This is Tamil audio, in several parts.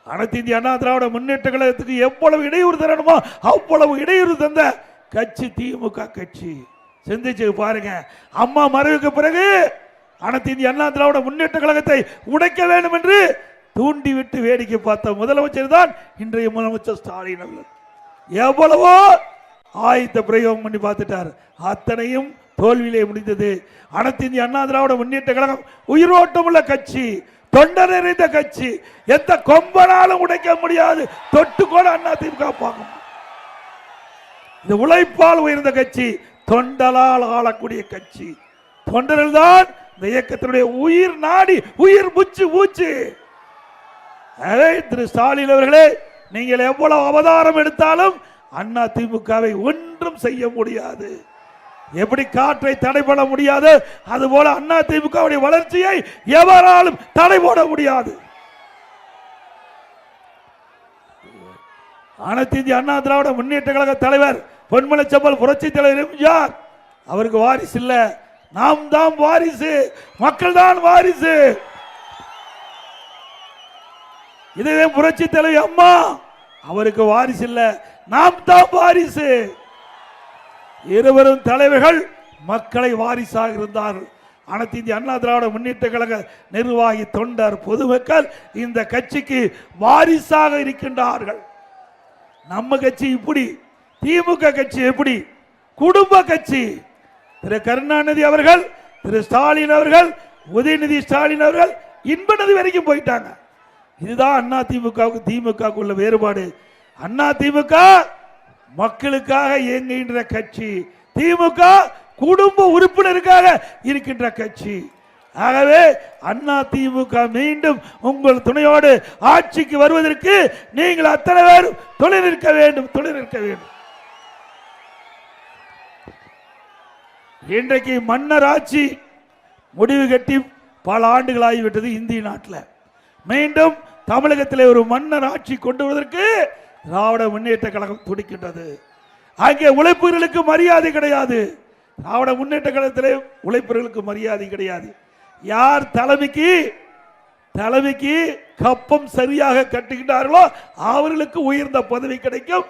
அனைத்து இந்திய அண்ணா திராவிட முன்னேற்ற கழகத்துக்கு எவ்வளவு இடையூறு தரணுமோ அவ்வளவு இடையூறு தந்த கட்சி திமுக கட்சி. சிந்திச்சு பாருங்க. அம்மா மறைவுக்கு பிறகு அனைத்து இந்திய அண்ணா திராவிட முன்னேற்ற கழகத்தை உடைக்க வேண்டும் என்று தூண்டிவிட்டு வேடிக்கை பார்த்த முதலமைச்சர் தான் இன்றைய முதலமைச்சர் ஸ்டாலின் அவர்கள். எவ்வளவோ ஆயுத பிரயோகம் பண்ணி பார்த்துட்டார். அத்தனையும் தோல்வியிலே முடிந்தது. அனைத்து இந்திய அண்ணா திராவிட முன்னேற்ற கழகம் உயிரோட்டம் உள்ள கட்சி, தொண்டர் நிறைந்த கட்சி. எந்த கொம்பனாலும் உடைக்க முடியாது. தொட்டு கூட அண்ணா திமுக பார்க்கும். இது உழைப்பால் உயர்ந்த கட்சி, தொண்டலால் ஆளக்கூடிய கட்சி. தொண்டர்கள் தான் இந்த இயக்கத்தினுடைய உயிர் நாடி, உயிர் மூச்சு மூச்சு. திரு ஸ்டாலின் அவர்களே, நீங்கள் எவ்வளவு அவதாரம் எடுத்தாலும் அண்ணா திமுகவை ஒன்றும் செய்ய முடியாது. எப்படி காற்றை தடை பண்ண முடியாது, அதுபோல அண்ணா திமுகவுடைய வளர்ச்சியை எவராலும் தடை போட முடியாது. அனைத்து இந்திய அண்ணா திராவிட முன்னேற்ற கழக தலைவர் பொன்மலை செம்மல் புரட்சி தலைவர் எம்ஜிஆர் அவருக்கு வாரிசு இல்ல, நாம் தான் வாரிசு, மக்கள் தான் வாரிசு. இதுவே புரட்சி தலைவர் அம்மா அவருக்கு வாரிசு இல்ல, நாம் தான் வாரிசு. இருவரும் தலைவர்கள் மக்களை வாரிசாக இருந்தார்கள். அனைத்து இந்திய அண்ணா திராவிட முன்னேற்ற கழக நிர்வாகி, தொண்டர், பொதுமக்கள் இந்த கட்சிக்கு வாரிசாக இருக்கின்றார்கள். நம்ம கட்சி இப்படி, திமுக கட்சி எப்படி? குடும்ப கட்சி. திரு கருணாநிதி அவர்கள், திரு ஸ்டாலின் அவர்கள், உதயநிதி ஸ்டாலின் அவர்கள் இன்பநதி வரைக்கும் போயிட்டாங்க. இதுதான் அண்ணா திமுகவுக்கு திமுக உள்ள வேறுபாடு. அண்ணா திமுக மக்களுக்காக இயங்குகின்ற கட்சி, திமுக குடும்ப உறுப்பினருக்காக இருக்கின்ற கட்சி. ஆகவே அண்ணா திமுக மீண்டும் உங்கள் துணையோடு ஆட்சிக்கு வருவதற்கு நீங்கள் அத்தனை பேரும் துணை நிற்க வேண்டும், துணை நிற்க வேண்டும். இன்றைக்கு மன்னர் ஆட்சி முடிவு கட்டி பல ஆண்டுகள் ஆகிவிட்டது. இந்திய நாட்டில் மீண்டும் தமிழகத்தில் ஒரு மன்னர் ஆட்சி கொண்டு வருவதற்கு திராவிட முன்னேற்ற கழகம் துடிக்கின்றது. அங்கே உழைப்பவர்களுக்கு மரியாதை கிடையாது. திராவிட முன்னேற்ற கழகத்திலே உழைப்பவர்களுக்கு மரியாதை கிடையாது. யார் தலைமைக்கு கப்பம் சரியாக கட்டுகின்றார்களோ அவர்களுக்கு உயர்ந்த பதவி கிடைக்கும்.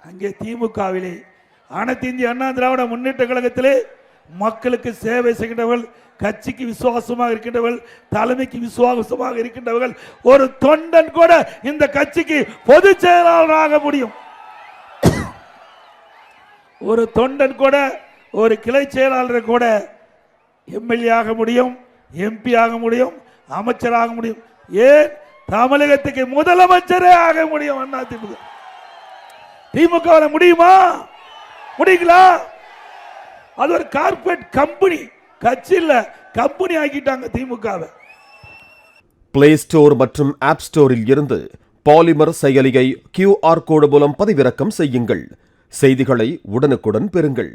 அங்கே திமுகவிலே, அனைத்து இந்திய அண்ணா திராவிட முன்னேற்ற கழகத்திலே மக்களுக்கு சேவை செய்கின்றவர்கள், கட்சிக்கு விசுவாசமாக இருக்கின்றவர்கள், தலைமைக்கு விசுவாசமாக இருக்கின்றவர்கள், ஒரு தொண்டன் கூட இந்த கட்சிக்கு பொதுச் செயலாளராக முடியும். ஒரு தொண்டன் கூட, ஒரு கிளை செயலாளர் கூட எம்எல்ஏ ஆக முடியும், எம்பி ஆக முடியும், அமைச்சராக முடியும். ஏன் தமிழகத்துக்கு முதலமைச்சரே ஆக முடியும். அண்ணா திமுக திமுக முடியுமா? முடியுங்களா? அது ஒரு கார்பரேட் கம்பெனி, கட்சி இல்ல, கம்பெனி ஆக்கிட்டாங்க திமுகவை. பிளே ஸ்டோர் மற்றும் ஆப் ஸ்டோரில் இருந்து பாலிமர் செயலியை QR கோடு மூலம் பதிவிறக்கம் செய்யுங்கள். செய்திகளை உடனுக்குடன் பெறுங்கள்.